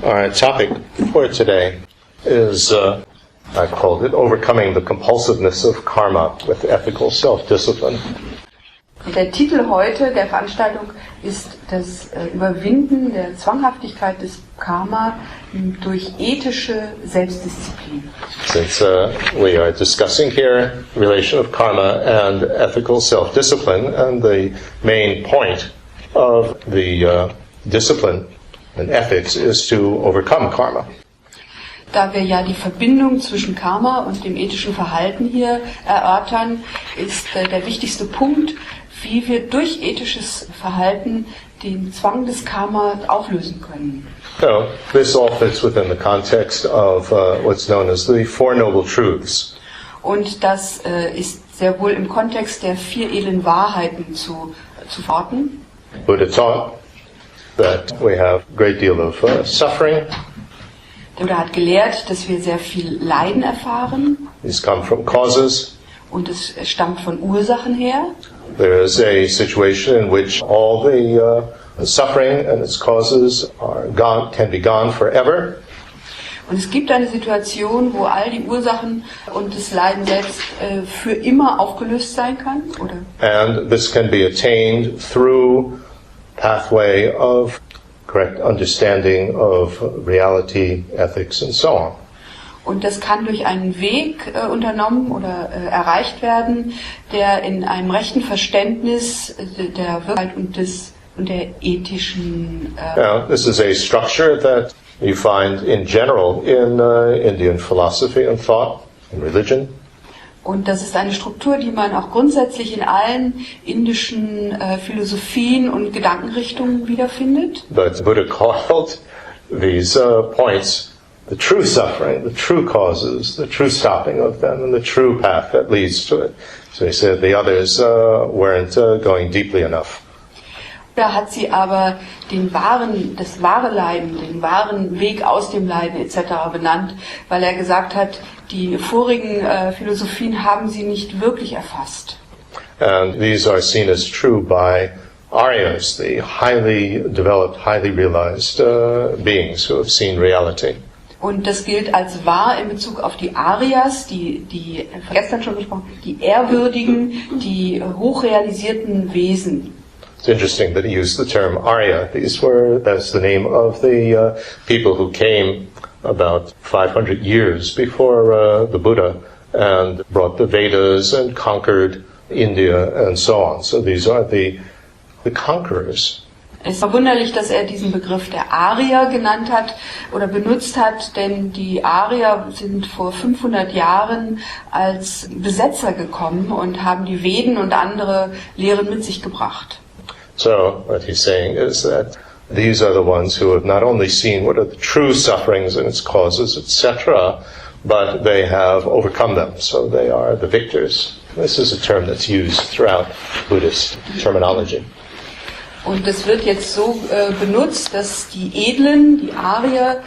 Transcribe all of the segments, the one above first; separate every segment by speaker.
Speaker 1: Our topic for today is, I called it, overcoming the compulsiveness of karma with ethical self-discipline.
Speaker 2: Der Titel heute der Veranstaltung ist das Überwinden der Zwanghaftigkeit des Karma durch ethische Selbstdisziplin.
Speaker 1: Since we are discussing here the relation of karma and ethical self-discipline, and the main point of the discipline and ethics is to overcome karma.
Speaker 2: Da wir ja die Verbindung zwischen Karma und dem ethischen Verhalten hier erörtern, ist der wichtigste Punkt, wie wir durch ethisches Verhalten den Zwang des Karma auflösen können.
Speaker 1: So, this all fits within the context of what's known as the Four Noble Truths.
Speaker 2: Und das ist sehr wohl im Kontext der 4 edlen Wahrheiten zu verorten.
Speaker 1: Buddha taught that we have a great deal of suffering.
Speaker 2: Der Buddha hat gelehrt, dass wir sehr viel Leiden erfahren.
Speaker 1: These come from causes.
Speaker 2: Und es stammt von Ursachen her.
Speaker 1: There is a situation in which all the suffering and its causes can be gone forever.
Speaker 2: Und es gibt eine Situation, wo all die Ursachen und das Leiden selbst für immer aufgelöst sein kann, oder?
Speaker 1: And this can be attained through pathway of correct understanding of reality, ethics, and so on.
Speaker 2: Und das kann durch einen Weg unternommen oder erreicht werden, der in einem rechten Verständnis der Wirklichkeit und der ethischen...
Speaker 1: Now, this is a structure that you find in general in Indian philosophy and thought and religion.
Speaker 2: Und das ist eine Struktur, die man auch grundsätzlich in allen indischen Philosophien und Gedankenrichtungen wiederfindet.
Speaker 1: But Buddha called these points the true suffering, the true causes, the true stopping of them, and the true path that leads to it. So he said the others weren't going deeply enough.
Speaker 2: Da hat sie aber das wahre Leiden, den wahren Weg aus dem Leiden etc. benannt, weil er gesagt hat, die vorigen Philosophien haben sie nicht wirklich erfasst.
Speaker 1: And these are seen as true by Aryas, the highly developed, highly realized beings who have seen reality.
Speaker 2: Und das gilt als wahr in Bezug auf die Aryas, die gestern schon gesprochen, die ehrwürdigen, die hochrealisierten Wesen.
Speaker 1: It's interesting that he used the term Arya. That's the name of the people who came about 500 years before the Buddha and brought the Vedas and conquered India and so on. So these are the conquerors.
Speaker 2: Es ist verwunderlich, dass er diesen Begriff der Arier genannt hat oder benutzt hat, denn die Arier sind vor 500 Jahren als Besetzer gekommen und haben die Veden und andere Lehren mit sich gebracht.
Speaker 1: So what he's saying is that these are the ones who have not only seen what are the true sufferings and its causes, etc., but they have overcome them. So they are the victors. This is a term that's used throughout Buddhist terminology.
Speaker 2: Und es wird jetzt so benutzt, dass die Edlen, die Arier,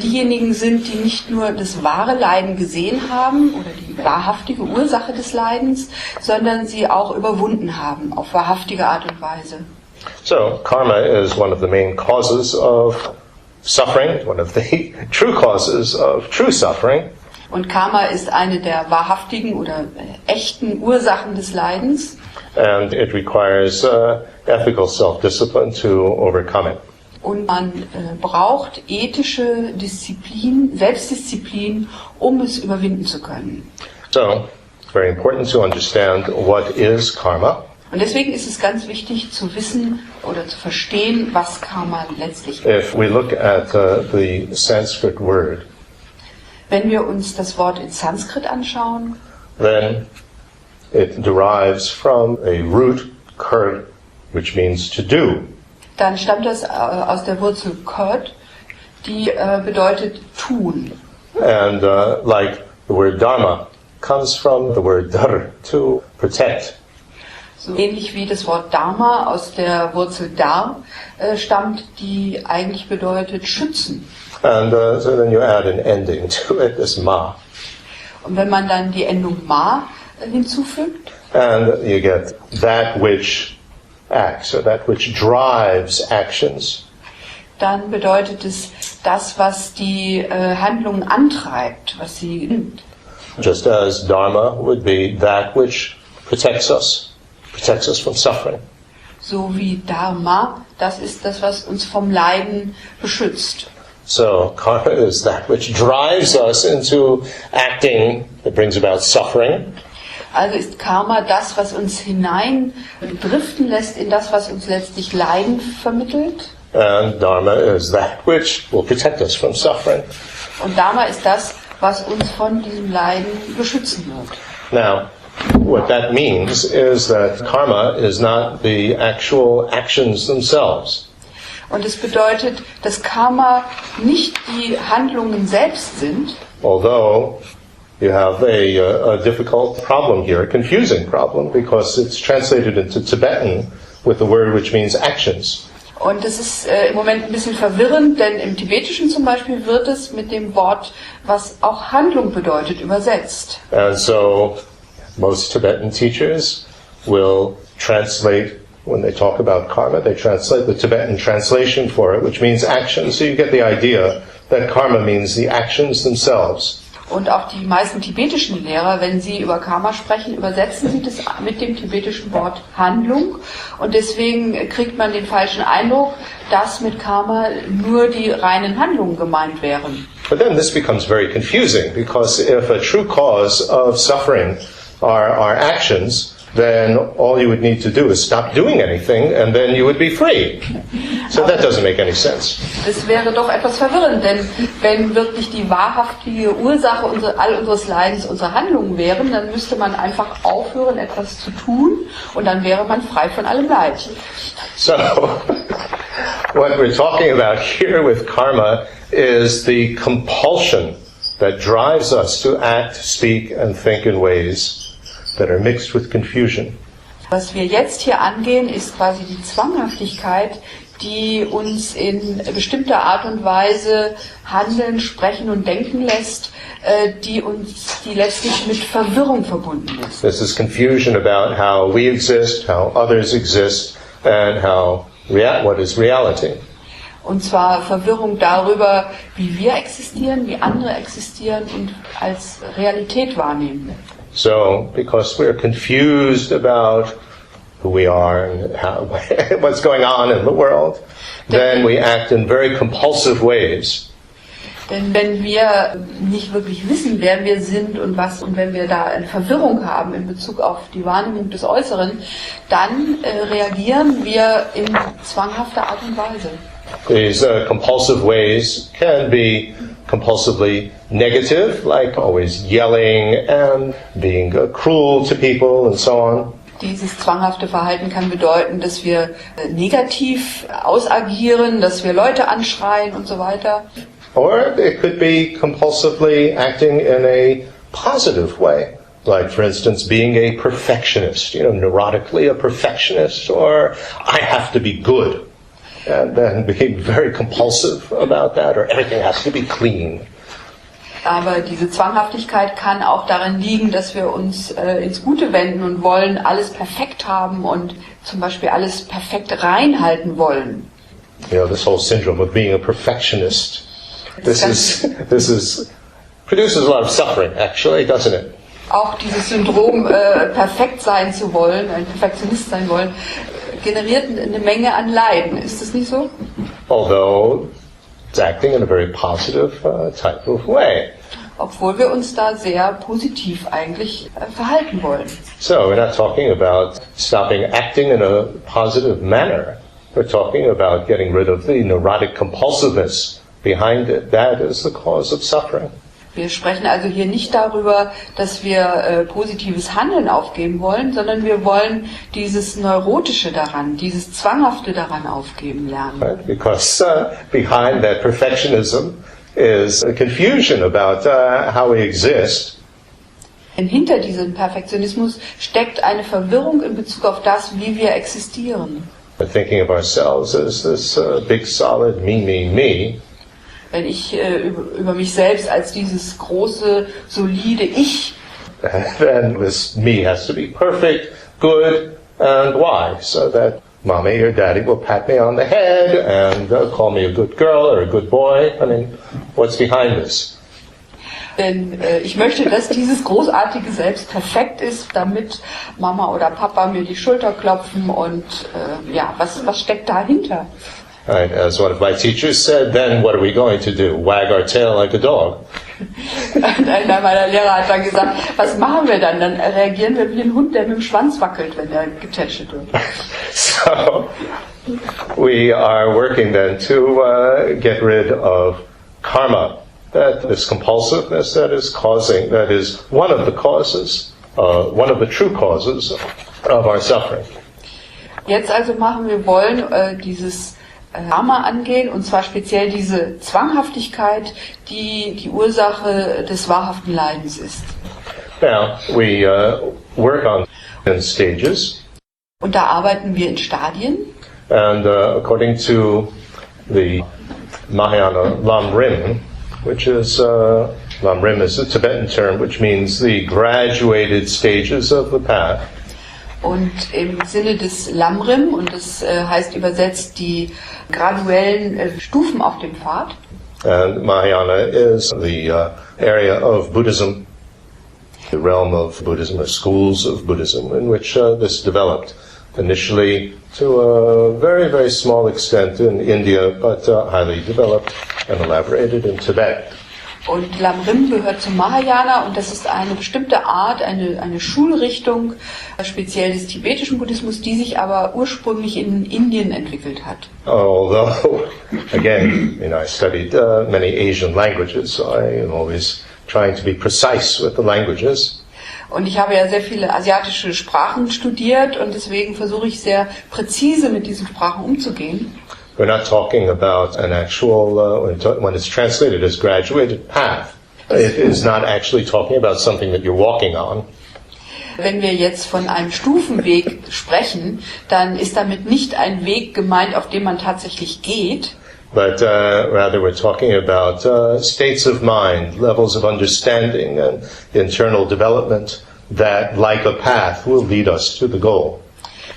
Speaker 2: diejenigen sind, die nicht nur das wahre Leiden gesehen haben oder die wahrhaftige Ursache des Leidens, sondern sie auch überwunden haben auf wahrhaftige Art und Weise.
Speaker 1: So, karma is one of the main causes of suffering, one of the true causes of true suffering.
Speaker 2: Und Karma ist eine der wahrhaftigen oder echten Ursachen des Leidens.
Speaker 1: And it requires ethical self-discipline to overcome it.
Speaker 2: Und man braucht ethische Disziplin, Selbstdisziplin, um es überwinden zu können.
Speaker 1: So, it's very important to understand what is karma.
Speaker 2: Und deswegen ist es ganz wichtig zu wissen oder zu verstehen, was Karma letztlich ist.
Speaker 1: If we look at the Sanskrit word,
Speaker 2: wenn wir uns das Wort in Sanskrit anschauen,
Speaker 1: then it derives from a root kurt, which means to do.
Speaker 2: Dann stammt das aus der Wurzel kurt, die bedeutet tun.
Speaker 1: And like the word dharma comes from the word dhar, to protect.
Speaker 2: So ähnlich wie das Wort Dharma aus der Wurzel dar stammt, die eigentlich bedeutet schützen.
Speaker 1: And so then you add an ending to it, this ma.
Speaker 2: Und wenn man dann die Endung ma hinzufügt,
Speaker 1: and you get that which acts, or that which drives actions.
Speaker 2: Dann bedeutet es ist das, was die Handlungen antreibt, was sie nimmt.
Speaker 1: Just as Dharma would be that which protects us from suffering.
Speaker 2: So wie Dharma, das ist das, was uns vom Leiden beschützt.
Speaker 1: So karma is that which drives us into acting that brings about suffering.
Speaker 2: Also ist Karma das, was uns hinein driften lässt in das, was uns letztlich Leiden vermittelt.
Speaker 1: And Dharma is that which will protect us from suffering.
Speaker 2: Und Dharma ist das, was uns von diesem Leiden beschützen wird.
Speaker 1: Now, what that means is that karma is not the actual actions themselves.
Speaker 2: Und es bedeutet, dass Karma nicht die Handlungen selbst sind,
Speaker 1: Although you have a difficult problem here, a confusing problem, because it's translated into Tibetan with the word which means actions.
Speaker 2: und es ist im Moment ein bisschen verwirrend, denn im Tibetischen zum Beispiel wird es mit dem Wort, was auch Handlung bedeutet, übersetzt.
Speaker 1: And so most Tibetan teachers will translate, when they talk about karma, they translate the Tibetan translation for it, which means action. So you get the idea that karma means the actions themselves.
Speaker 2: Und auch die meisten tibetischen Lehrer, wenn sie über Karma sprechen, übersetzen sie das mit dem tibetischen Wort Handlung. Und deswegen kriegt man den falschen Eindruck, dass mit Karma nur die reinen Handlungen gemeint wären.
Speaker 1: But then this becomes very confusing, because if a true cause of suffering are actions, then all you would need to do is stop doing anything, and then you would be free. So that doesn't make any sense.
Speaker 2: Das wäre doch etwas verwirrend, denn wenn wirklich die wahrhaftige Ursache all unseres Leidens unsere Handlungen wären, dann müsste man einfach aufhören, etwas zu tun, und dann wäre man frei von allem Leid.
Speaker 1: So, what we're talking about here with karma is the compulsion that drives us to act, speak, and think in ways that are mixed with confusion.
Speaker 2: Was wir jetzt hier angehen, ist quasi die Zwanghaftigkeit, die uns in bestimmter Art und Weise handeln, sprechen und denken lässt, die letztlich mit Verwirrung verbunden ist.
Speaker 1: This is confusion about how we exist, how others exist, and what is reality.
Speaker 2: Und zwar Verwirrung darüber, wie wir existieren, wie andere existieren und als Realität wahrnehmen.
Speaker 1: So, because we're confused about who we are and what's going on in the world, then we act in very compulsive ways.
Speaker 2: Denn wenn wir nicht wirklich wissen, wer wir sind und was, und wenn wir da eine Verwirrung haben in Bezug auf die Wahrnehmung des Äußeren, dann reagieren wir in zwanghafter Art und Weise.
Speaker 1: These compulsive ways can be compulsively negative, like always yelling and being cruel to people and so on.
Speaker 2: Dieses zwanghafte Verhalten kann bedeuten, dass wir negativ ausagieren, dass wir Leute anschreien und so weiter.
Speaker 1: Or it could be compulsively acting in a positive way. Like, for instance, being a perfectionist, neurotically a perfectionist, or I have to be good. And then being very compulsive about that, or everything has to be clean.
Speaker 2: Aber diese Zwanghaftigkeit kann auch darin liegen, dass wir uns ins Gute wenden und wollen alles perfekt haben und zum Beispiel alles perfekt reinhalten wollen.
Speaker 1: This whole syndrome of being a perfectionist. This produces a lot of suffering, actually, doesn't it?
Speaker 2: Auch dieses Syndrom, perfekt sein zu wollen, ein Perfektionist sein wollen, generiert eine Menge an Leiden. Ist das nicht so?
Speaker 1: Although it's acting in a very positive type of way.
Speaker 2: Obwohl wir uns da sehr positiv eigentlich verhalten wollen.
Speaker 1: So we're not talking about stopping acting in a positive manner. We're talking about getting rid of the neurotic compulsiveness behind it. That is the cause of suffering.
Speaker 2: Wir sprechen also hier nicht darüber, dass wir positives Handeln aufgeben wollen, sondern wir wollen dieses Neurotische daran, dieses Zwanghafte daran aufgeben lernen.
Speaker 1: Right? Because behind that perfectionism is a confusion about how we exist.
Speaker 2: Denn hinter diesem Perfektionismus steckt eine Verwirrung in Bezug auf das, wie wir existieren.
Speaker 1: We're thinking of ourselves as this big solid me.
Speaker 2: Wenn ich über mich selbst als dieses große, solide Ich.
Speaker 1: And then this me has to be perfect, good, and wise, so that mommy or daddy will pat me on the head and call me a good girl or a good boy. I mean, what's behind this?
Speaker 2: Denn ich möchte, dass dieses großartige Selbst perfekt ist, damit Mama oder Papa mir die Schulter klopfen und ja, was steckt dahinter?
Speaker 1: Right, as one of my teachers said, then what are we going to do? Wag our tail like a dog?
Speaker 2: Und einer meiner Lehrer hat dann gesagt, was machen wir dann? Dann reagieren wir wie ein Hund, der mit dem Schwanz wackelt, wenn er getätschelt wird.
Speaker 1: So, we are working then to get rid of karma. That this compulsiveness that is one of the causes, one of the true causes of our suffering.
Speaker 2: Jetzt also wir wollen dieses Karma angehen, und zwar speziell diese Zwanghaftigkeit, die die Ursache des wahrhaften Leidens ist.
Speaker 1: Now, we work on in stages.
Speaker 2: Und da arbeiten wir in Stadien.
Speaker 1: And according to the Mahayana Lamrim, which is, Lamrim is a Tibetan term, which means the graduated stages of the path.
Speaker 2: Und im Sinne des Lamrim, und das heißt übersetzt die graduellen Stufen auf dem Pfad.
Speaker 1: And Mahayana is the area of Buddhism, the realm of Buddhism, the schools of Buddhism, in which this developed. Initially to a very, very small extent in India, but highly developed and elaborated in Tibet.
Speaker 2: Und Lamrim gehört zum Mahayana, und das ist eine bestimmte Art, eine Schulrichtung, speziell des tibetischen Buddhismus, die sich aber ursprünglich in Indien entwickelt hat.
Speaker 1: Although, again, I studied many Asian languages, so I am always trying to be precise with the languages.
Speaker 2: Und ich habe ja sehr viele asiatische Sprachen studiert, und deswegen versuche ich sehr präzise mit diesen Sprachen umzugehen.
Speaker 1: We're not talking about an actual, when it's translated as graduated path, it is not actually talking about something that you're walking on.
Speaker 2: Wenn wir jetzt von einem Stufenweg sprechen, dann ist damit nicht ein Weg gemeint, auf dem man tatsächlich geht.
Speaker 1: But rather we're talking about states of mind, levels of understanding and internal development that, like a path, will lead us to the goal.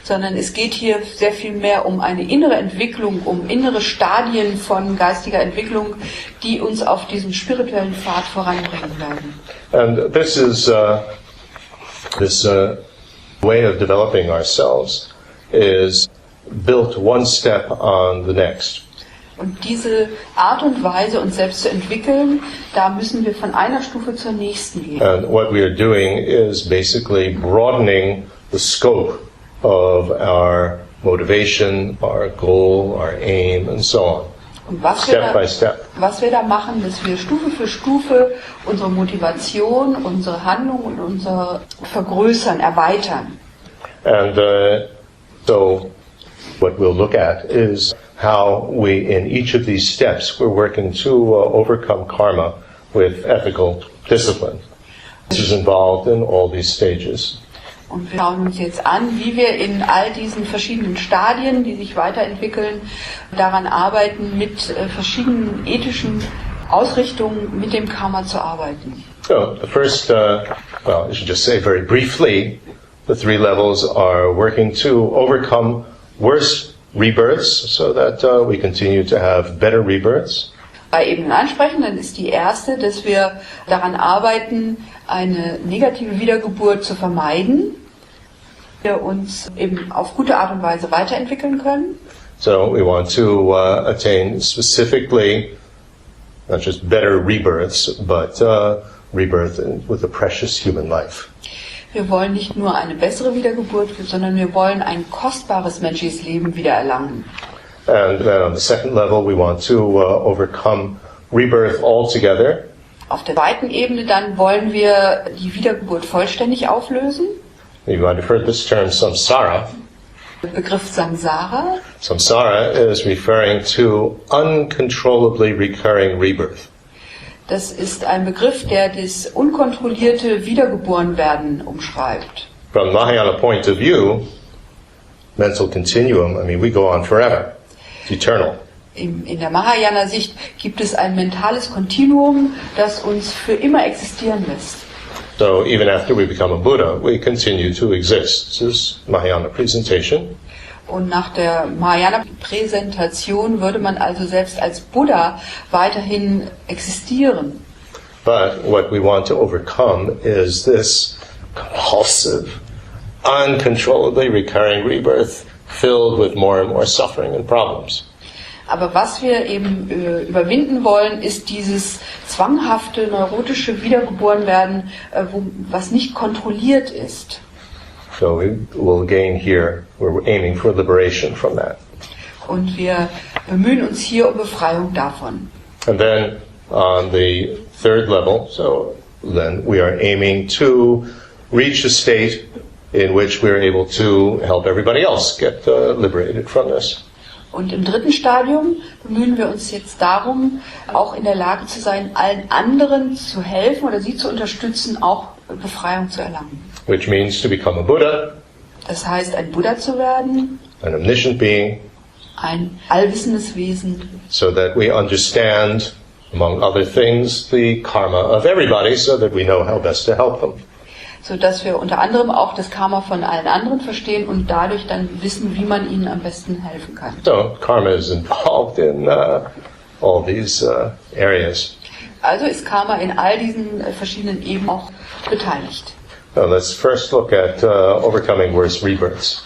Speaker 2: Sondern es geht hier sehr viel mehr um eine innere Entwicklung, um innere Stadien von geistiger Entwicklung, die uns auf diesem spirituellen Pfad voranbringen werden.
Speaker 1: And this is this way of developing ourselves is built one step on the next.
Speaker 2: Und diese Art und Weise, uns selbst zu entwickeln, da müssen wir von einer Stufe zur nächsten gehen.
Speaker 1: And what we are doing is basically broadening the scope of our motivation, our goal, our aim, and so on.
Speaker 2: Und was wir da machen, dass wir Stufe für Stufe unsere Motivation, unsere Handlung und unser Vergrößern, erweitern.
Speaker 1: And so what we'll look at is how we, in each of these steps, we're working to overcome karma with ethical discipline. This is involved in all these stages.
Speaker 2: Und wir schauen uns jetzt an, wie wir in all diesen verschiedenen Stadien, die sich weiterentwickeln, daran arbeiten, mit verschiedenen ethischen Ausrichtungen mit dem Karma zu arbeiten.
Speaker 1: So, the first, I should just say very briefly, the three levels are working to overcome worse rebirths so that we continue to have better rebirths.
Speaker 2: Bei Ebenen ansprechen, dann ist die erste, dass wir daran arbeiten, eine negative Wiedergeburt zu vermeiden, wir uns eben auf gute Art und Weise weiterentwickeln können.
Speaker 1: So we want to attain specifically not just better rebirths, but rebirth with a precious human life.
Speaker 2: Wir wollen nicht nur eine bessere Wiedergeburt, sondern wir wollen ein kostbares menschliches Leben wiedererlangen.
Speaker 1: And then on the second level, we want to overcome rebirth altogether.
Speaker 2: Auf der zweiten Ebene dann wollen wir die Wiedergeburt vollständig auflösen.
Speaker 1: You might have heard this term samsara.
Speaker 2: Der Begriff Samsara.
Speaker 1: Samsara is referring to uncontrollably recurring rebirth.
Speaker 2: Das ist ein Begriff, der das unkontrollierte Wiedergeborenwerden umschreibt.
Speaker 1: From Mahayana point of view, mental continuum, we go on forever. It's eternal.
Speaker 2: In der Mahayana-Sicht gibt es ein mentales Kontinuum, das uns für immer existieren lässt.
Speaker 1: So even after we become a Buddha, we continue to exist. This is Mahayana presentation.
Speaker 2: Und nach der Mahayana-Präsentation würde man also selbst als Buddha weiterhin existieren.
Speaker 1: But what we want to overcome is this compulsive, uncontrollably recurring rebirth filled with more and more suffering and problems.
Speaker 2: Aber was wir eben überwinden wollen, ist dieses zwanghafte, neurotische Wiedergeborenwerden, was nicht kontrolliert ist.
Speaker 1: So we will gain here, we're aiming for liberation from that.
Speaker 2: Und wir bemühen uns hier um Befreiung davon.
Speaker 1: And then on the third level, so then we are aiming to reach a state in which we're able to help everybody else get liberated from this.
Speaker 2: Und im dritten Stadium bemühen wir uns jetzt darum, auch in der Lage zu sein, allen anderen zu helfen oder sie zu unterstützen, auch Befreiung zu erlangen.
Speaker 1: Which means to become a Buddha,
Speaker 2: Das heißt, ein Buddha zu werden,
Speaker 1: an omniscient being,
Speaker 2: ein allwissendes Wesen,
Speaker 1: so that we understand, among other things, the karma of everybody, so that we know how best to help them.
Speaker 2: sodass wir unter anderem auch das Karma von allen anderen verstehen und dadurch dann wissen, wie man ihnen am besten helfen kann.
Speaker 1: So karma is involved in all these areas.
Speaker 2: Also ist Karma in all diesen verschiedenen Ebenen auch beteiligt.
Speaker 1: Now let's first look at overcoming worse rebirths.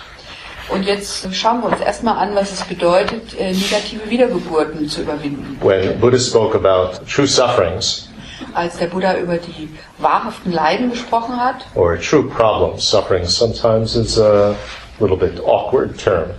Speaker 2: Und jetzt schauen wir uns erstmal an, was es bedeutet, negative Wiedergeburten zu überwinden.
Speaker 1: When Buddha spoke about true sufferings,
Speaker 2: Als der Buddha über die wahrhaften Leiden gesprochen hat,
Speaker 1: or true problems, suffering sometimes is a little bit awkward term.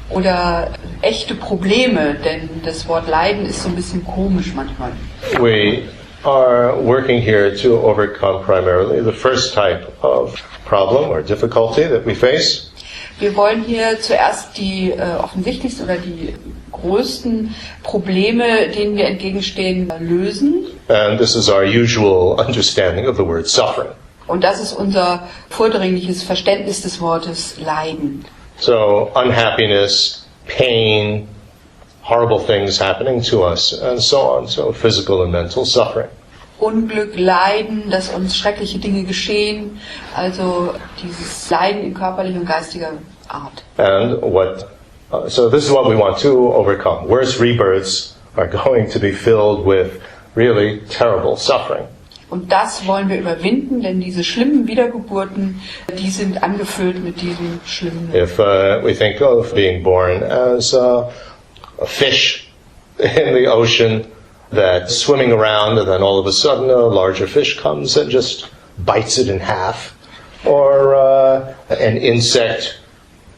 Speaker 2: oder echte Probleme, denn das Wort Leiden ist so ein bisschen komisch manchmal.
Speaker 1: We are working here to overcome primarily the first type of problem or difficulty that we face.
Speaker 2: Wir wollen hier zuerst die offensichtlichsten oder die größten Probleme, denen wir entgegenstehen, lösen.
Speaker 1: And this is our usual understanding of the word suffering.
Speaker 2: Und das ist unser vordringliches Verständnis des Wortes Leiden.
Speaker 1: So unhappiness, pain, horrible things happening to us, and so on. So physical and mental suffering.
Speaker 2: Unglück, Leiden, dass uns schreckliche Dinge geschehen, also dieses Leiden in körperlicher und geistiger Art.
Speaker 1: And so this is what we want to overcome. Worse rebirths are going to be filled with really terrible suffering.
Speaker 2: Und das wollen wir überwinden, denn diese schlimmen Wiedergeburten, die sind angefüllt mit diesem schlimmen.
Speaker 1: If we think of being born as a fish in the ocean that's swimming around, and then all of a sudden a larger fish comes and just bites it in half, or an insect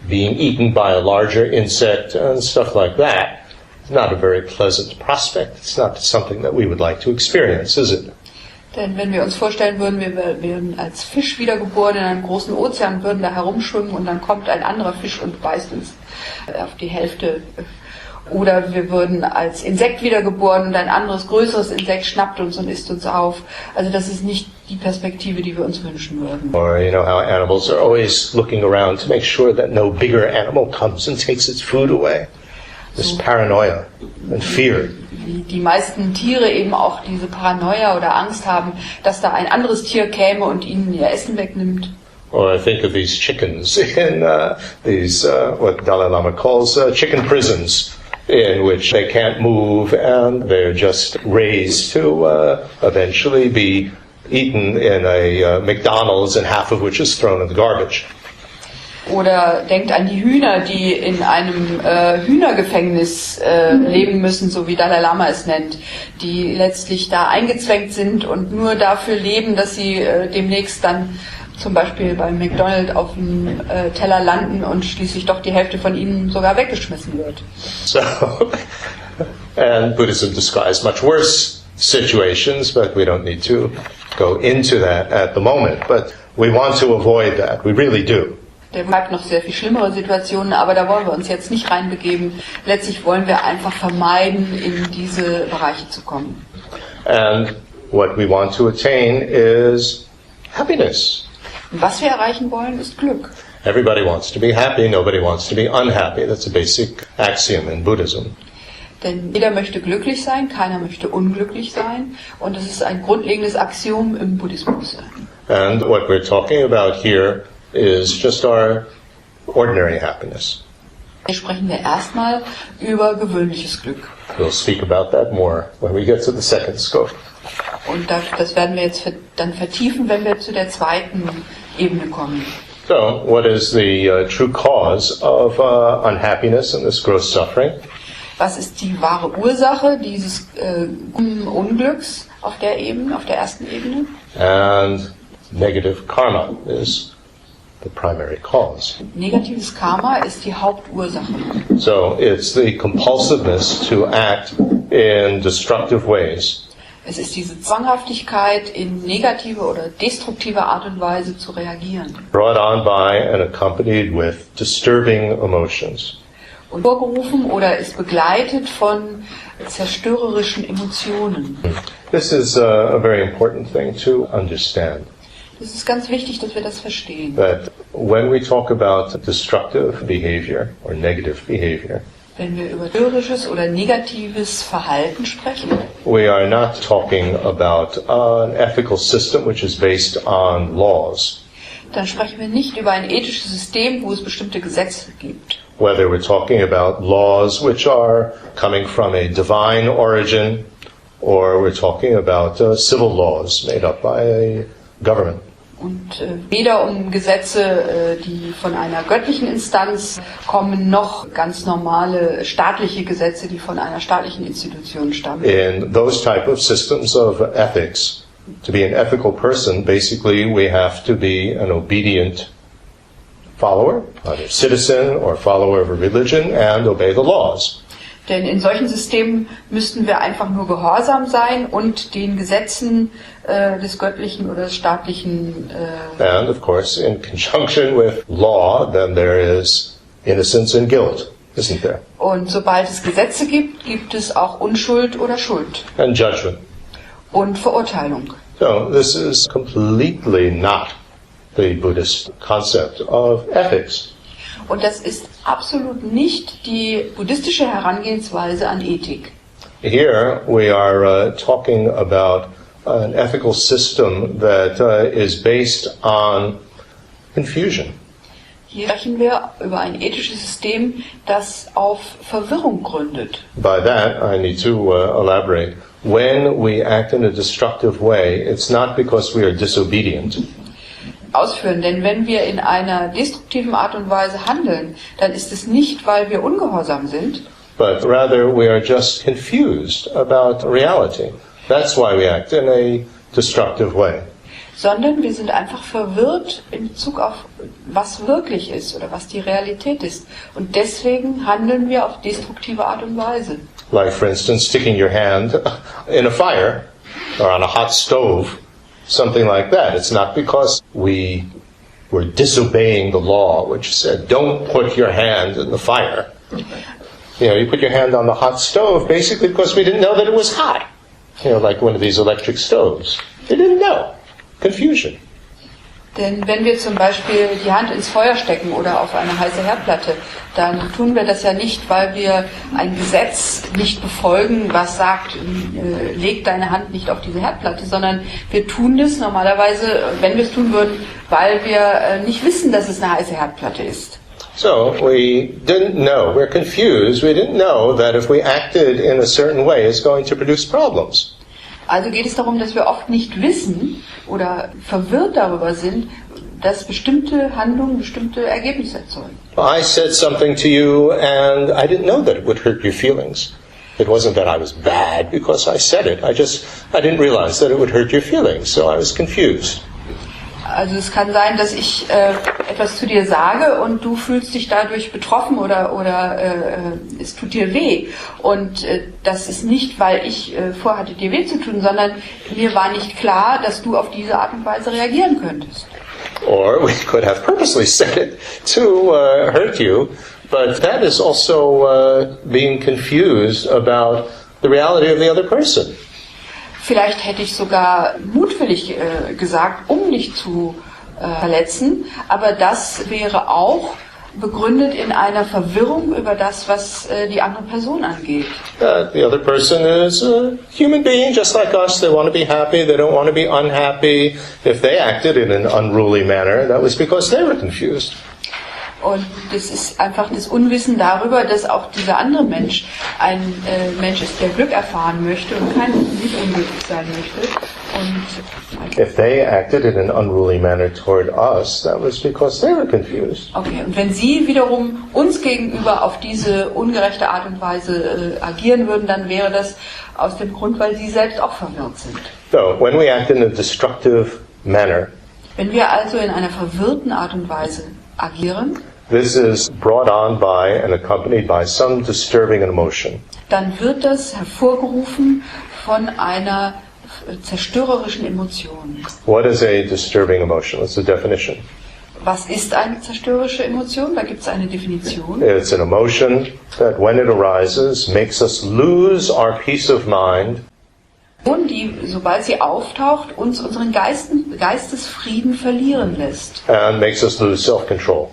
Speaker 1: being eaten by a larger insect and stuff like that. It's not a very pleasant prospect. It's not something that we would like to experience, is it?
Speaker 2: Denn wenn wir uns vorstellen würden, wir wären als Fisch wiedergeboren in einem großen Ozean, würden da herumschwimmen und dann kommt ein anderer Fisch und beißt uns auf die Hälfte. Oder wir würden als Insekt wiedergeboren und ein anderes, größeres Insekt schnappt uns und isst uns auf. Also das ist nicht die Perspektive, die wir uns wünschen würden.
Speaker 1: Or you know how animals are always looking around to make sure that no bigger animal comes and takes its food away. This paranoia and fear.
Speaker 2: Wie die meisten Tiere eben auch diese Paranoia oder Angst haben, dass da ein anderes Tier käme und ihnen ihr Essen wegnimmt.
Speaker 1: Or I think of these chickens in these what Dalai Lama calls chicken prisons, in which they can't move and they're just raised to eventually be eaten in a McDonald's, and half of which is thrown in the garbage.
Speaker 2: Oder denkt an die Hühner, die in einem Hühnergefängnis leben müssen, so wie Dalai Lama es nennt, die letztlich da eingezwängt sind und nur dafür leben, dass sie demnächst dann zum Beispiel beim McDonald's auf dem Teller landen und schließlich doch die Hälfte von ihnen sogar weggeschmissen wird.
Speaker 1: So, and Buddhism describes much worse situations, but we don't need to go into that at the moment. But we want to avoid that. We really do.
Speaker 2: Der bleibt noch sehr viel schlimmere Situationen, aber da wollen wir uns jetzt nicht reinbegeben. Letztlich wollen wir einfach vermeiden, in diese Bereiche zu kommen.
Speaker 1: And what we want to attain is happiness.
Speaker 2: Und was wir erreichen wollen, ist Glück.
Speaker 1: Everybody wants to be happy, nobody wants to be unhappy. That's a basic axiom in Buddhism.
Speaker 2: Denn jeder möchte glücklich sein, keiner möchte unglücklich sein. Und das ist ein grundlegendes Axiom im Buddhismus.
Speaker 1: And what we're talking about here is just our ordinary happiness.
Speaker 2: Hier sprechen wir erstmal über gewöhnliches Glück.
Speaker 1: We'll speak about that more when we get to the second scope.
Speaker 2: Und das werden wir jetzt dann vertiefen, wenn wir zu der zweiten Ebene kommen.
Speaker 1: So, what is the true cause of unhappiness and this gross suffering?
Speaker 2: Was ist die wahre Ursache dieses Unglücks auf der Ebene, auf der ersten Ebene?
Speaker 1: And negative karma is the primary cause.
Speaker 2: Negatives Karma ist die Hauptursache.
Speaker 1: So, it's the compulsiveness to act in destructive ways.
Speaker 2: Es ist diese Zwanghaftigkeit, in negative oder destruktive Art und Weise zu reagieren.
Speaker 1: Brought on by and accompanied with disturbing emotions.
Speaker 2: Und vorgerufen oder ist begleitet von zerstörerischen Emotionen.
Speaker 1: This is a very important thing to understand.
Speaker 2: Es ist ganz wichtig, dass wir das verstehen.
Speaker 1: That when we talk about destructive behavior or negative behavior,
Speaker 2: wenn wir über störrisches oder negatives Verhalten sprechen,
Speaker 1: we are not talking about an ethical system which is based on laws.
Speaker 2: Dann sprechen wir nicht über ein ethisches System, wo es bestimmte Gesetze gibt.
Speaker 1: Whether we're talking about laws which are coming from a divine origin, or we're talking about civil laws made up by a government.
Speaker 2: Und weder um Gesetze, die von einer göttlichen Instanz kommen, noch ganz normale staatliche Gesetze, die von einer staatlichen Institution stammen.
Speaker 1: In those type of systems of ethics, to be an ethical person, basically we have to be an obedient follower, either citizen or follower of a religion, and obey the laws.
Speaker 2: Denn in solchen Systemen müssten wir einfach nur gehorsam sein und den Gesetzen des göttlichen oder des staatlichen.
Speaker 1: And of course, in conjunction with law, then there is innocence and guilt, isn't there?
Speaker 2: Und sobald es Gesetze gibt, gibt es auch Unschuld oder Schuld.
Speaker 1: And judgment.
Speaker 2: Und Verurteilung.
Speaker 1: So this is completely not the Buddhist concept of ethics.
Speaker 2: Und das ist absolut nicht die buddhistische Herangehensweise an Ethik.
Speaker 1: Here we are talking about an ethical system that is based on confusion.
Speaker 2: Hier sprechen wir über ein ethisches System, das auf Verwirrung gründet.
Speaker 1: By that I need to elaborate. When we act in a destructive way, it's not because we are disobedient.
Speaker 2: Ausführen, denn wenn wir in einer destruktiven Art und Weise handeln, dann ist es nicht, weil wir ungehorsam sind,
Speaker 1: but rather we are just confused about reality. That's why we act in a destructive way.
Speaker 2: Sondern wir sind einfach verwirrt in Bezug auf, was wirklich ist oder was die Realität ist. Und deswegen handeln wir auf destruktive Art und Weise.
Speaker 1: Like, for instance, sticking your hand in a fire or on a hot stove. Something like that. It's not because we were disobeying the law, which said, don't put your hand in the fire. You know, you put your hand on the hot stove basically because we didn't know that it was hot. You know, like one of these electric stoves. We didn't know. Confusion.
Speaker 2: Denn wenn wir zum Beispiel die Hand ins Feuer stecken oder auf eine heiße Herdplatte, dann tun wir das ja nicht, weil wir ein Gesetz nicht befolgen, was sagt, leg deine Hand nicht auf diese Herdplatte, sondern wir tun das normalerweise, wenn wir es tun würden, weil wir nicht wissen, dass es eine heiße Herdplatte ist.
Speaker 1: So, we didn't know, we're confused, we didn't know that if we acted in a certain way, it's going to produce problems.
Speaker 2: Also geht es darum, dass wir oft nicht wissen oder verwirrt darüber sind, dass bestimmte Handlungen bestimmte Ergebnisse erzeugen.
Speaker 1: I said something to you and I didn't know that it would hurt your feelings. It wasn't that I was bad because I said it. I didn't realize that it would hurt your feelings, so I was confused.
Speaker 2: Also es kann sein, dass ich etwas zu dir sage und du fühlst dich dadurch betroffen oder es tut dir weh. Und das ist nicht, weil ich vorhatte, dir weh zu tun, sondern mir war nicht klar, dass du auf diese Art und Weise reagieren könntest.
Speaker 1: Or we could have purposely said it to hurt you, but that is also being confused about the reality of the other person.
Speaker 2: Vielleicht hätte ich sogar mutwillig gesagt, um dich zu verletzen, aber das wäre auch begründet in einer Verwirrung über das, was die andere Person angeht.
Speaker 1: The other person is a human being just like us. They want to be happy, they don't want to be unhappy. If they acted in an unruly manner, that was because they were confused.
Speaker 2: Und das ist einfach das Unwissen darüber, dass auch dieser andere Mensch ein Mensch ist, der Glück erfahren möchte und nicht unglücklich sein möchte. Und
Speaker 1: if they acted in an unruly manner toward us, that was because they were confused.
Speaker 2: okay, und wenn sie wiederum uns gegenüber auf diese ungerechte Art und Weise agieren würden, dann wäre das aus dem Grund, weil sie selbst auch verwirrt sind.
Speaker 1: So, when we act in a destructive manner,
Speaker 2: Wenn wir also in einer verwirrten Art und Weise agieren,
Speaker 1: this is brought on by and accompanied by some disturbing emotion.
Speaker 2: dann wird das hervorgerufen von einer zerstörerischen Emotion.
Speaker 1: What is a disturbing emotion? What's the definition?
Speaker 2: Was ist eine zerstörerische Emotion? Da gibt es eine Definition.
Speaker 1: It's an emotion that, when it arises, makes us lose our peace of mind
Speaker 2: Die, sobald sie auftaucht, uns unseren Geistesfrieden verlieren lässt
Speaker 1: and makes us lose self-control.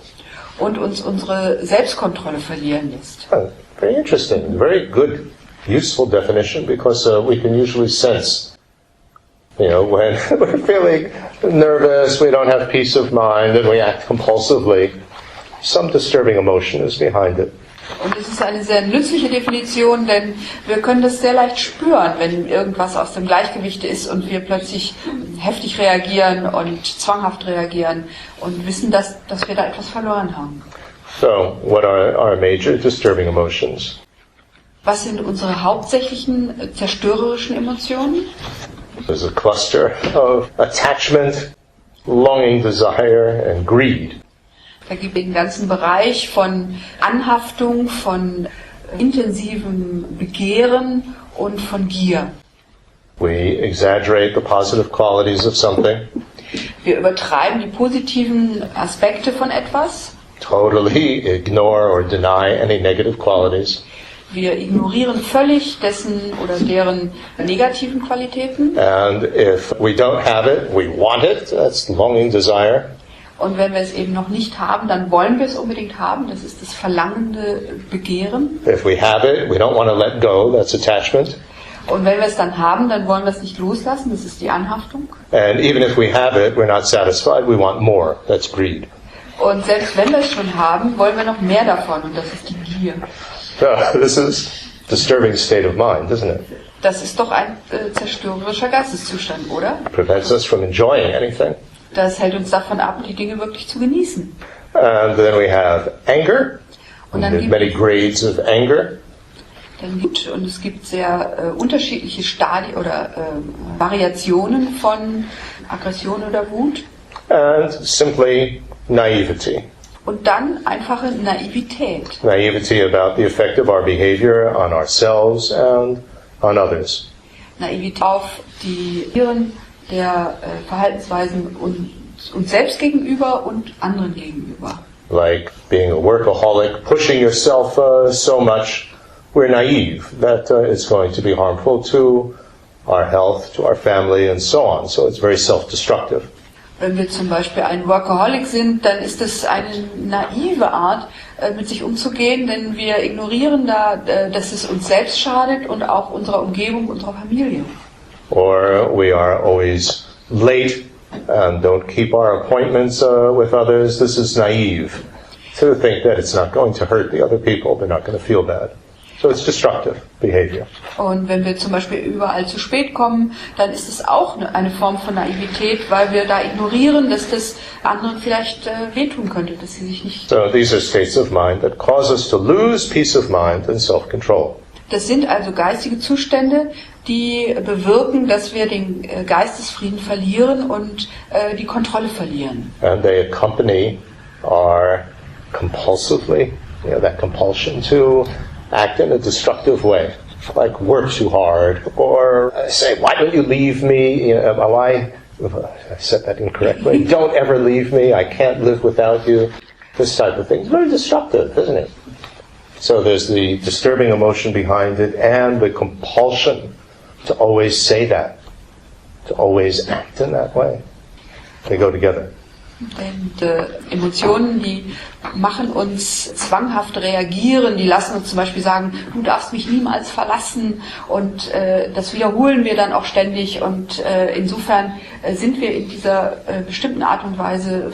Speaker 2: und uns unsere Selbstkontrolle verlieren lässt.
Speaker 1: Very interesting. Very good, useful definition, because we can usually sense, when we're feeling nervous, we don't have peace of mind, and we act compulsively. Some disturbing emotion is behind it.
Speaker 2: Und es ist eine sehr nützliche Definition, denn wir können das sehr leicht spüren, wenn irgendwas aus dem Gleichgewicht ist und wir plötzlich heftig reagieren und zwanghaft reagieren und wissen, dass wir da etwas verloren haben.
Speaker 1: So, what are our major disturbing emotions?
Speaker 2: Was sind unsere hauptsächlichen zerstörerischen Emotionen?
Speaker 1: There's a cluster of attachment, longing, desire, and greed.
Speaker 2: Da gibt es den ganzen Bereich von Anhaftung, von intensivem Begehren und von Gier.
Speaker 1: We exaggerate the positive qualities of something,
Speaker 2: Wir übertreiben die positiven Aspekte von etwas.
Speaker 1: totally ignore or deny any negative qualities.
Speaker 2: Wir ignorieren völlig dessen oder deren negativen Qualitäten.
Speaker 1: And if we don't have it, we want it. That's longing, desire.
Speaker 2: Und wenn wir es eben noch nicht haben, dann wollen wir es unbedingt haben. Das ist das verlangende Begehren.
Speaker 1: If we have it, we don't want to let go. That's attachment.
Speaker 2: Und wenn wir es dann haben, dann wollen wir es nicht loslassen. Das ist die Anhaftung.
Speaker 1: And even if we have it, we're not satisfied. We want more. That's greed.
Speaker 2: Und selbst wenn wir es schon haben, wollen wir noch mehr davon. Und das ist die Gier.
Speaker 1: This is a disturbing state of mind, isn't it?
Speaker 2: Das ist doch ein zerstörerischer Geisteszustand, oder?
Speaker 1: Prevents us from enjoying anything.
Speaker 2: Das hält uns davon ab, die Dinge wirklich zu genießen.
Speaker 1: And then we have anger.
Speaker 2: Und dann
Speaker 1: There's many grades of anger.
Speaker 2: Und es gibt sehr unterschiedliche Stadien oder Variationen von Aggression oder Wut.
Speaker 1: And simply naivety.
Speaker 2: Und dann einfache Naivität.
Speaker 1: Naivety about the effect of our behavior on ourselves and on others.
Speaker 2: Naivität auf die Iren der Verhaltensweisen uns selbst gegenüber und anderen gegenüber.
Speaker 1: Like being a workaholic, pushing yourself so much, we're naive that it's going to be harmful to our health, to our family, and so on. So it's very self-destructive.
Speaker 2: Wenn wir zum Beispiel ein Workaholic sind, dann ist es eine naive Art, mit sich umzugehen, denn wir ignorieren da, dass es uns selbst schadet und auch unserer Umgebung, unserer Familie.
Speaker 1: Or we are always late and don't keep our appointments with others. This is naive to think that it's not going to hurt the other people. They're not going to feel bad. So it's destructive behavior.
Speaker 2: Und wenn wir zum Beispiel überall zu spät kommen, dann ist es auch eine Form von Naivität, weil wir da ignorieren, dass das anderen vielleicht wehtun könnte, dass sie sich nicht...
Speaker 1: So these are states of mind that cause us to lose peace of mind and self-control.
Speaker 2: Das sind also geistige Zustände, die bewirken, dass wir den Geistesfrieden verlieren und die Kontrolle verlieren.
Speaker 1: And they accompany our compulsively, that compulsion to act in a destructive way, like work too hard, or say, why don't you leave me? I said that incorrectly. Don't ever leave me. I can't live without you. This type of thing. It's very destructive, isn't it? So there's the disturbing emotion behind it and the compulsion to always say that, to always act in that way. They go together.
Speaker 2: Und Emotionen, die machen uns zwanghaft reagieren, die lassen uns zum Beispiel sagen, du darfst mich niemals verlassen, und das wiederholen wir dann auch ständig, und insofern sind wir in dieser bestimmten Art und Weise,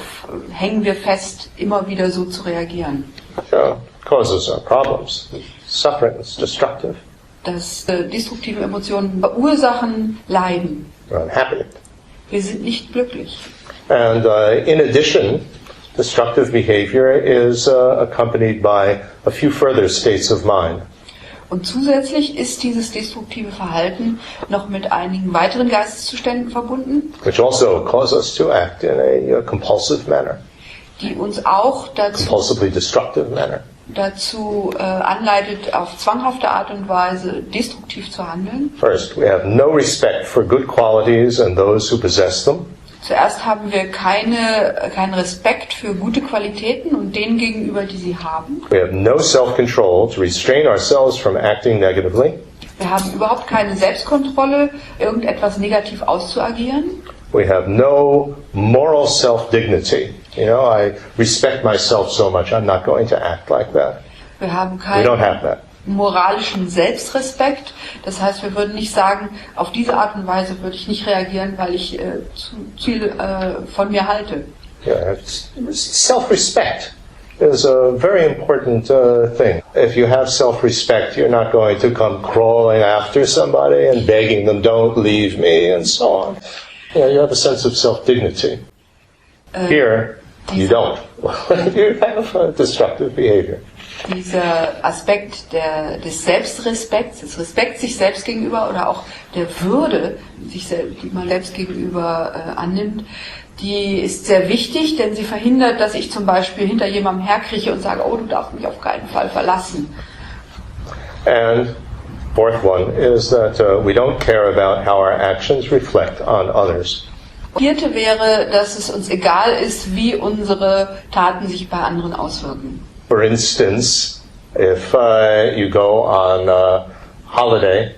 Speaker 2: hängen wir fest, immer wieder so zu reagieren.
Speaker 1: Yeah, causes our problems. Suffering is destructive.
Speaker 2: Dass destruktive Emotionen verursachen Leiden.
Speaker 1: We're unhappy.
Speaker 2: Wir sind nicht glücklich.
Speaker 1: And in addition, destructive behavior is accompanied by a few further states of mind.
Speaker 2: Und zusätzlich ist dieses destruktive Verhalten noch mit einigen weiteren Geisteszuständen verbunden,
Speaker 1: Which also cause us to act in a compulsive manner,
Speaker 2: die uns auch
Speaker 1: compulsively destructive manner.
Speaker 2: dazu anleitet, auf zwanghafte Art und Weise destruktiv zu handeln.
Speaker 1: First, we have no respect for good qualities and those who possess them.
Speaker 2: Zuerst haben wir keinen Respekt für gute Qualitäten und denen gegenüber, die sie haben.
Speaker 1: We have no self-control to restrain ourselves from acting negatively.
Speaker 2: Wir haben überhaupt keine Selbstkontrolle, irgendetwas negativ auszuagieren.
Speaker 1: We have no moral self-dignity. You know, I respect myself so much, I'm not going to act like that.
Speaker 2: Wir haben
Speaker 1: We don't have
Speaker 2: keinen
Speaker 1: that.
Speaker 2: moralischen Selbstrespekt. Das heißt, wir würden nicht sagen, auf diese Art und Weise würde ich nicht reagieren, weil ich zu viel von mir halte.
Speaker 1: Yeah, self-respect is a very important thing. If you have self-respect, you're not going to come crawling after somebody and begging them, don't leave me, and so on. Yeah, you have a sense of self-dignity. Here, you don't. You have destructive behavior.
Speaker 2: Dieser Aspekt des Selbstrespekts, des Respekts sich selbst gegenüber oder auch der Würde, die man selbst gegenüber annimmt, die ist sehr wichtig, denn sie verhindert, dass ich zum Beispiel hinter jemandem herkrieche und sage, oh, du darfst mich auf keinen Fall verlassen.
Speaker 1: And fourth one is that we don't care about how our actions reflect on others.
Speaker 2: Vierte wäre, dass es uns egal ist, wie unsere Taten sich bei anderen auswirken.
Speaker 1: For instance, if you go on a holiday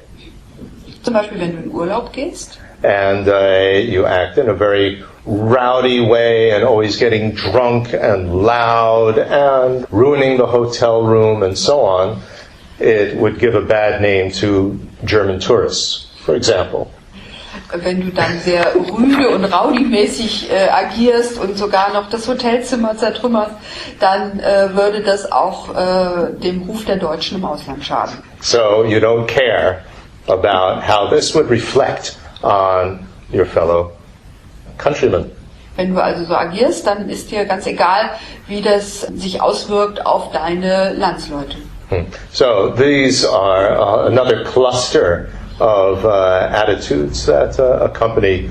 Speaker 2: Zum Beispiel, wenn du in Urlaub gehst
Speaker 1: and you act in a very rowdy way and always getting drunk and loud and ruining the hotel room and so on, it would give a bad name to German tourists, for example.
Speaker 2: wenn du dann sehr rüde und rowdymäßig agierst und sogar noch das Hotelzimmer zertrümmerst, dann würde das auch dem Ruf der Deutschen im Ausland schaden.
Speaker 1: So you don't care about how this would reflect on your fellow countrymen.
Speaker 2: Wenn du also so agierst, dann ist dir ganz egal, wie das sich auswirkt auf deine Landsleute.
Speaker 1: So these are another cluster of attitudes that accompany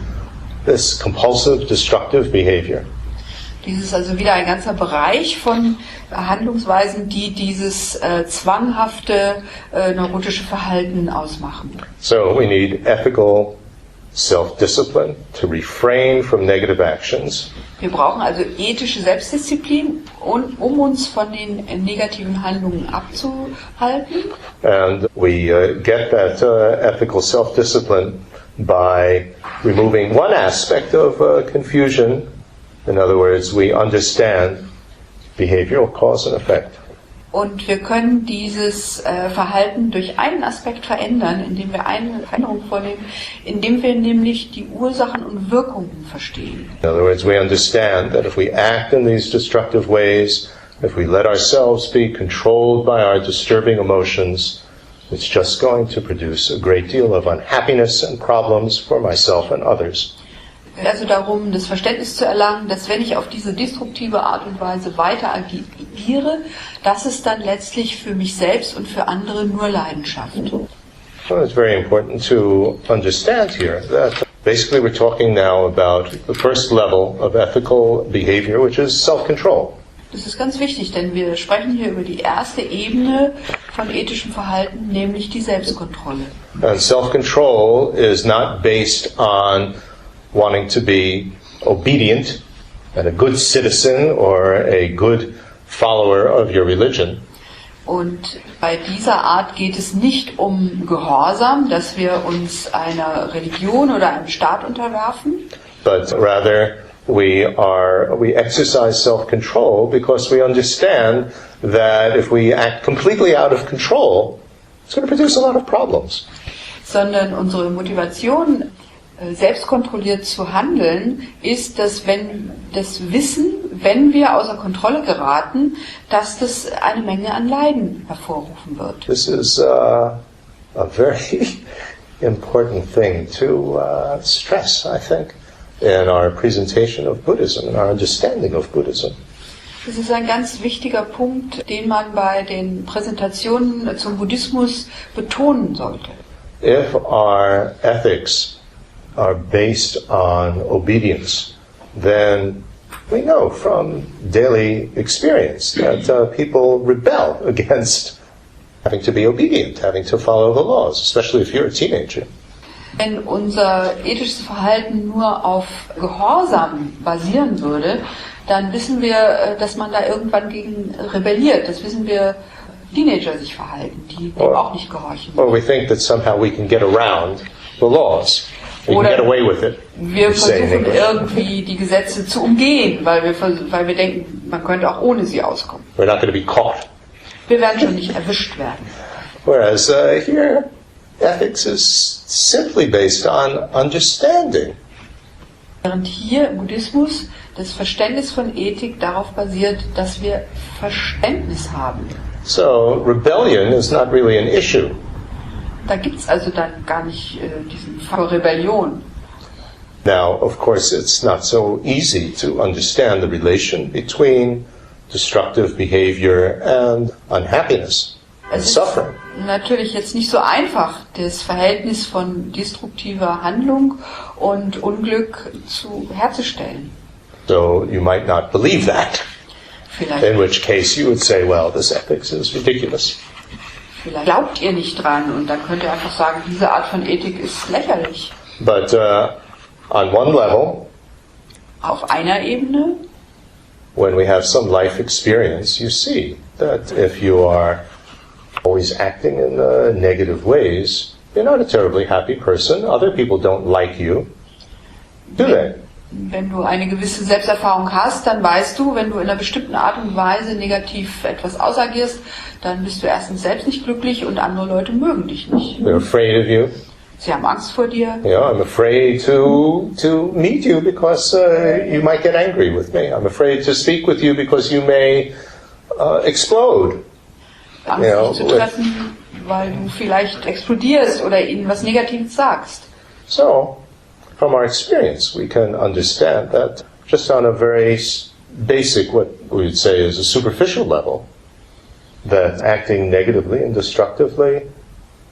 Speaker 1: this compulsive, destructive behavior.
Speaker 2: Dies ist also wieder ein ganzer Bereich von Handlungsweisen, die dieses zwanghafte, neurotische Verhalten ausmachen.
Speaker 1: So we need ethical self-discipline to refrain from negative actions.
Speaker 2: Wir brauchen also ethische Selbstdisziplin, um uns von den negativen Handlungen abzuhalten.
Speaker 1: And we get that ethical self-discipline by removing one aspect of confusion. In other words, we understand behavioral cause and effect.
Speaker 2: Und wir können dieses Verhalten durch einen Aspekt verändern, indem wir eine Veränderung vornehmen, indem wir nämlich die Ursachen und Wirkungen verstehen.
Speaker 1: In other words, we understand that if we act in these destructive ways, if we let ourselves be controlled by our disturbing emotions, it's just going to produce a great deal of unhappiness and problems for myself and others.
Speaker 2: Also darum, das Verständnis zu erlangen, dass wenn ich auf diese destruktive Art und Weise weiter agiere, dass es dann letztlich für mich selbst und für andere nur Leiden schafft.
Speaker 1: Well, it's very important to understand here that basically we're talking now about the first level of ethical behavior, which is self-control.
Speaker 2: Das ist ganz wichtig, denn wir sprechen hier über die erste Ebene von ethischem Verhalten, nämlich die Selbstkontrolle.
Speaker 1: And self-control is not based on wanting to be obedient and a good citizen or a good follower of your religion.
Speaker 2: Und bei dieser Art geht es nicht um Gehorsam, dass wir uns einer Religion oder einem Staat unterwerfen,
Speaker 1: But rather We exercise self-control because we understand that if we act completely out of control, it's going to produce a lot of problems.
Speaker 2: Sondern unsere Motivation, selbstkontrolliert zu handeln, ist, dass das Wissen, wenn wir außer Kontrolle geraten, dass das eine Menge an Leiden hervorrufen wird.
Speaker 1: This is a very important thing to stress, I think, in our presentation of Buddhism, in our understanding of Buddhism.
Speaker 2: Das ist ein ganz wichtiger Punkt, den man bei den Präsentationen zum Buddhismus betonen sollte.
Speaker 1: If our ethics are based on obedience, then we know from daily experience that people rebel against having to be obedient, having to follow the laws, especially if you're a teenager.
Speaker 2: Wenn unser ethisches Verhalten nur auf Gehorsam basieren würde, dann wissen wir, dass man da irgendwann gegen rebelliert. Das wissen wir, Teenager sich verhalten, die dem auch nicht gehorchen.
Speaker 1: Or we think that somehow we can get around the laws. We can get away with it.
Speaker 2: Wir versuchen irgendwie die Gesetze zu umgehen, weil wir denken, man könnte auch ohne sie auskommen.
Speaker 1: We're not going to be caught.
Speaker 2: Wir werden schon nicht erwischt werden.
Speaker 1: Whereas here, ethics is simply based on understanding.
Speaker 2: Während hier im Buddhismus das Verständnis von Ethik darauf basiert, dass wir Verständnis haben.
Speaker 1: So rebellion is not really an issue.
Speaker 2: Da gibt's also dann gar nicht diesen Fall Rebellion.
Speaker 1: Now, of course, it's not so easy to understand the relation between destructive behavior and unhappiness and suffering.
Speaker 2: Es ist natürlich jetzt nicht so einfach, das Verhältnis von destruktiver Handlung und Unglück herzustellen.
Speaker 1: So you might not believe that. In which case you would say, well, this ethics is ridiculous.
Speaker 2: Vielleicht glaubt ihr nicht dran und dann könnt ihr einfach sagen, diese Art von Ethik ist lächerlich.
Speaker 1: But on one level,
Speaker 2: auf einer Ebene,
Speaker 1: when we have some life experience, you see that if you are always acting in negative ways, you're not a terribly happy person. Other people don't like you, do they?
Speaker 2: Wenn du eine gewisse Selbsterfahrung hast, dann weißt du, wenn du in einer bestimmten Art und Weise negativ etwas ausagierst, dann bist du erstens selbst nicht glücklich und andere Leute mögen dich nicht.
Speaker 1: They're afraid of you.
Speaker 2: Sie haben Angst vor dir.
Speaker 1: Yeah, I'm afraid to meet you because you might get angry with me. I'm afraid to speak with you because you may explode.
Speaker 2: Angst, dich zu treffen, weil du vielleicht explodierst oder ihnen was Negatives sagst.
Speaker 1: So, from our experience, we can understand that just on a very basic, what we would say is a superficial level, that acting negatively and destructively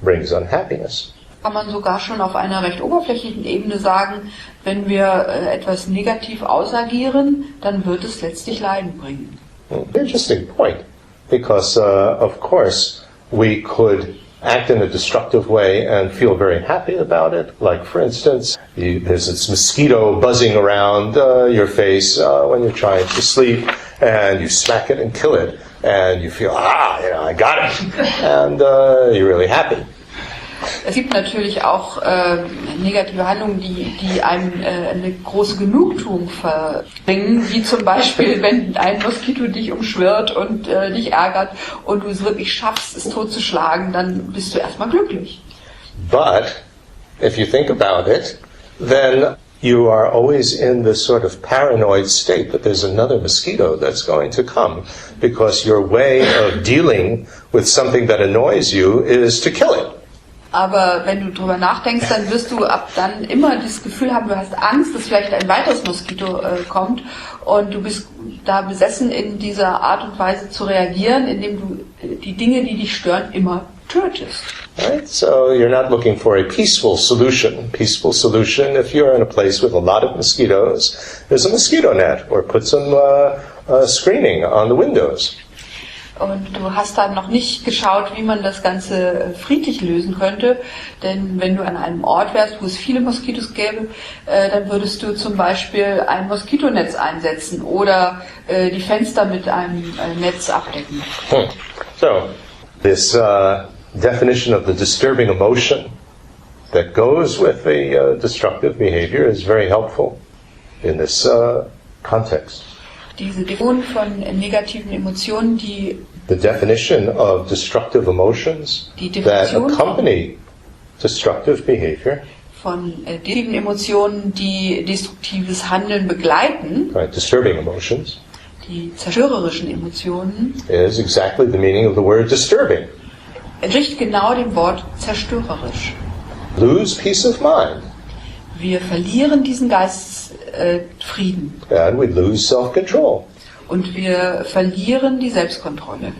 Speaker 1: brings unhappiness.
Speaker 2: Kann man sogar schon auf einer recht oberflächlichen Ebene sagen, wenn wir etwas negativ ausagieren, dann wird es letztlich Leiden bringen.
Speaker 1: Interesting point, because of course we could act in a destructive way and feel very happy about it. Like, for instance, there's this mosquito buzzing around your face when you're trying to sleep, and you smack it and kill it, and you feel, I got it, and you're really happy.
Speaker 2: Es gibt natürlich auch negative Handlungen, die einem eine große Genugtuung verbringen, wie zum Beispiel, wenn ein Moskito dich umschwirrt und dich ärgert und du es wirklich schaffst, es totzuschlagen, dann bist du erstmal glücklich.
Speaker 1: But if you think about it, then you are always in this sort of paranoid state that there's another mosquito that's going to come, because your way of dealing with something that annoys you is to kill it.
Speaker 2: Aber wenn du drüber nachdenkst, dann wirst du ab dann immer das Gefühl haben, du hast Angst, dass vielleicht ein weiteres Moskito kommt und du bist da besessen, in dieser Art und Weise zu reagieren, indem du die Dinge, die dich stören, immer tötest.
Speaker 1: Right? So you're not looking for a peaceful solution. Peaceful solution, if you're in a place with a lot of mosquitoes, there's a mosquito net, or put some screening on the windows.
Speaker 2: Und du hast dann noch nicht geschaut, wie man das Ganze friedlich lösen könnte. Denn wenn du an einem Ort wärst, wo es viele Moskitos gäbe, dann würdest du zum Beispiel ein Moskitonetz einsetzen oder die Fenster mit einem Netz abdecken.
Speaker 1: So, this definition of the disturbing emotion that goes with the destructive behavior is very helpful. in this context.
Speaker 2: Diese Definition von negativen Emotionen, die
Speaker 1: The definition of destructive emotions that accompany destructive behavior,
Speaker 2: von negativen Emotionen, die destruktives Handeln begleiten,
Speaker 1: right, disturbing emotions,
Speaker 2: die zerstörerischen Emotionen,
Speaker 1: is exactly the meaning of the word disturbing.
Speaker 2: entspricht genau dem Wort zerstörerisch.
Speaker 1: Lose peace of mind.
Speaker 2: Wir verlieren diesen Geistesfrieden
Speaker 1: And we lose self-control.
Speaker 2: und wir verlieren die Selbstkontrolle.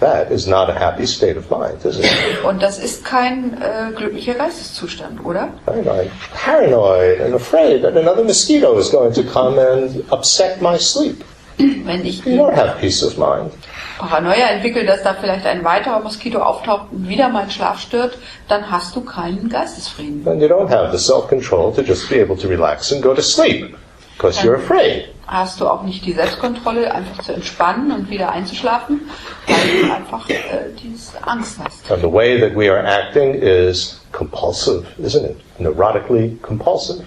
Speaker 1: That is not a happy state of mind, is it?
Speaker 2: Und das ist kein glücklicher Geisteszustand, oder?
Speaker 1: I'm paranoid and afraid that another mosquito is going to come and upset my sleep.
Speaker 2: Wenn ich
Speaker 1: You don't have peace of mind.
Speaker 2: Paranoia entwickle, dass da vielleicht ein weiterer Moskito auftaucht und wieder meinen Schlaf stört, dann hast du keinen Geistesfrieden.
Speaker 1: And you don't have the self-control to just be able to relax and go to sleep because you're afraid.
Speaker 2: Hast du auch nicht die Selbstkontrolle, einfach zu entspannen und wieder einzuschlafen, weil du einfach diese Angst hast.
Speaker 1: And the way that we are acting is compulsive, isn't it? Neurotically compulsive.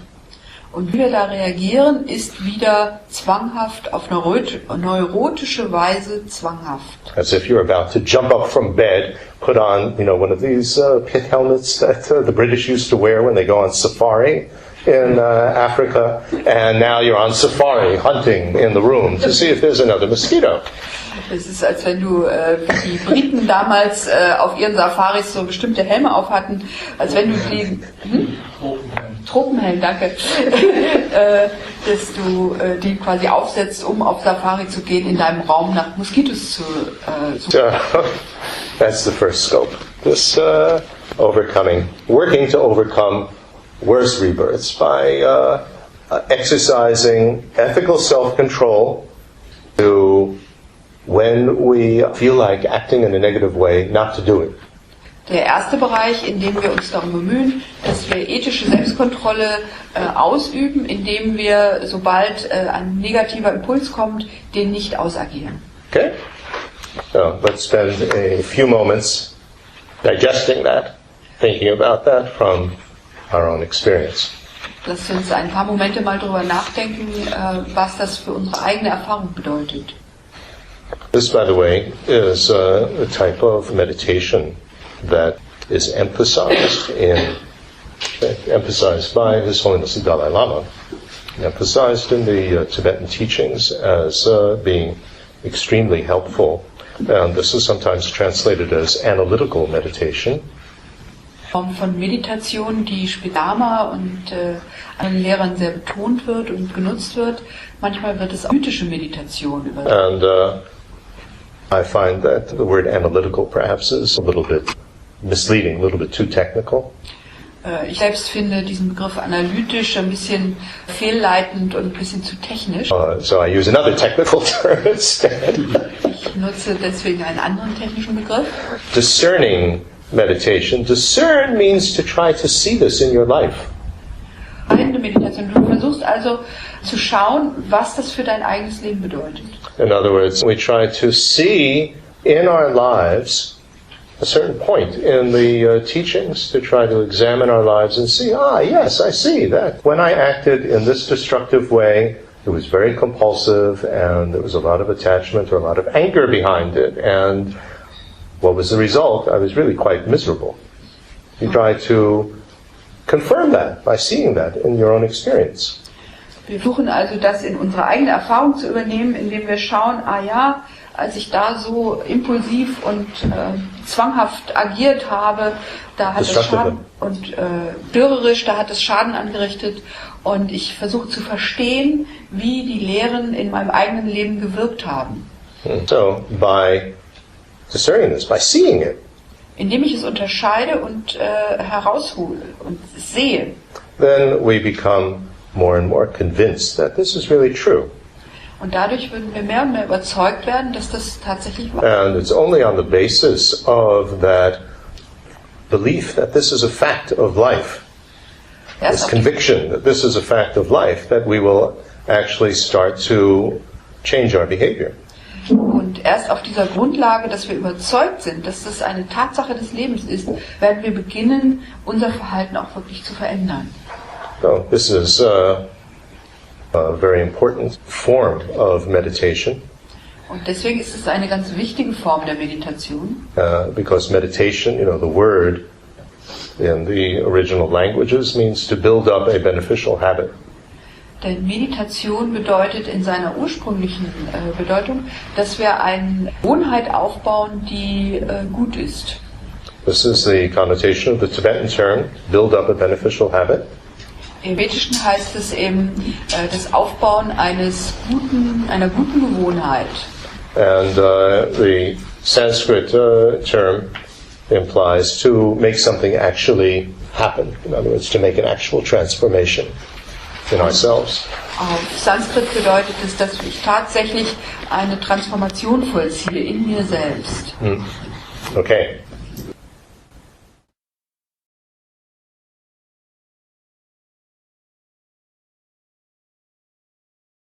Speaker 2: Und wie wir da reagieren, ist wieder zwanghaft, auf neurotische Weise zwanghaft.
Speaker 1: As if you're about to jump up from bed, put on, one of these pit helmets that the British used to wear when they go on safari in Africa, and now you're on safari hunting in the room to see if there's another mosquito.
Speaker 2: Es ist, als wenn du, wie die Briten damals auf ihren Safaris so bestimmte Helme auf hatten, als wenn du die... Tropenhelm, danke. Dass du die quasi aufsetzt, um auf Safari zu gehen, in deinem Raum nach Moskitos zu suchen.
Speaker 1: That's the first scope. This working to overcome worse rebirths by exercising ethical self-control to, when we feel like acting in a negative way, not to do it.
Speaker 2: Der erste Bereich, in dem wir uns darum bemühen, dass wir ethische Selbstkontrolle ausüben, indem wir, sobald ein negativer Impuls kommt, den nicht ausagieren.
Speaker 1: Okay? So let's spend a few moments digesting that, thinking about that from our own experience.
Speaker 2: Lass uns ein paar Momente mal darüber nachdenken, was das für unsere eigene Erfahrung bedeutet.
Speaker 1: This, by the way, is a type of meditation that is emphasized by His Holiness the Dalai Lama, emphasized in the Tibetan teachings as being extremely helpful. And this is sometimes translated as analytical meditation.
Speaker 2: Form von Meditation, die Lama und anderen Lehrern sehr betont wird und genutzt wird. Manchmal wird es analytische Meditation übersetzt.
Speaker 1: And I find that the word analytical perhaps is a little bit misleading, a little bit too technical.
Speaker 2: Ich selbst finde diesen Begriff analytisch ein bisschen fehlleitend und ein bisschen zu technisch.
Speaker 1: So I use another technical term instead.
Speaker 2: Ich nutze deswegen einen anderen technischen Begriff.
Speaker 1: Discerning meditation. Discern means to try to see this in your life.
Speaker 2: Meditation. Du versuchst also zu schauen, was das für dein eigenes Leben bedeutet.
Speaker 1: In other words, we try to see in our lives a certain point in the teachings, to try to examine our lives and see, yes, I see that. When I acted in this destructive way, it was very compulsive and there was a lot of attachment or a lot of anger behind it. And what was the result? I was really quite miserable. You try to confirm that by seeing that in your own experience.
Speaker 2: Wir versuchen also, das in unsere eigene Erfahrung zu übernehmen, indem wir schauen, als ich da so impulsiv und zwanghaft agiert habe, da hat es Schaden und störerisch, da hat es Schaden angerichtet und ich versuche zu verstehen, wie die Lehren in meinem eigenen Leben gewirkt haben.
Speaker 1: So, by discerning this, by seeing it,
Speaker 2: indem ich es unterscheide und heraushole und sehe,
Speaker 1: then we become more and more convinced that this is really true.
Speaker 2: Und dadurch würden wir mehr und mehr überzeugt werden, dass das tatsächlich wahr ist.
Speaker 1: And it's only on the basis of that belief that this is a fact of life, this conviction that this is a fact of life, that we will actually start to change our behavior.
Speaker 2: Und erst auf dieser Grundlage, dass wir überzeugt sind, dass das eine Tatsache des Lebens ist, werden wir beginnen, unser Verhalten auch wirklich zu verändern.
Speaker 1: So this is a very important form of meditation.
Speaker 2: Und deswegen ist es eine ganz wichtige Form der Meditation.
Speaker 1: Because meditation, the word in the original languages means to build up a beneficial habit.
Speaker 2: Denn Meditation bedeutet in seiner ursprünglichen Bedeutung, dass wir eine Gewohnheit aufbauen, die gut ist.
Speaker 1: This is the connotation of the Tibetan term, build up a beneficial habit.
Speaker 2: Im Tibetischen heißt es eben das Aufbauen einer guten Gewohnheit.
Speaker 1: And the Sanskrit term implies to make something actually happen. In other words, to make an actual transformation in ourselves.
Speaker 2: Auf Sanskrit bedeutet es, dass ich tatsächlich eine Transformation vollziehe in mir selbst.
Speaker 1: Okay.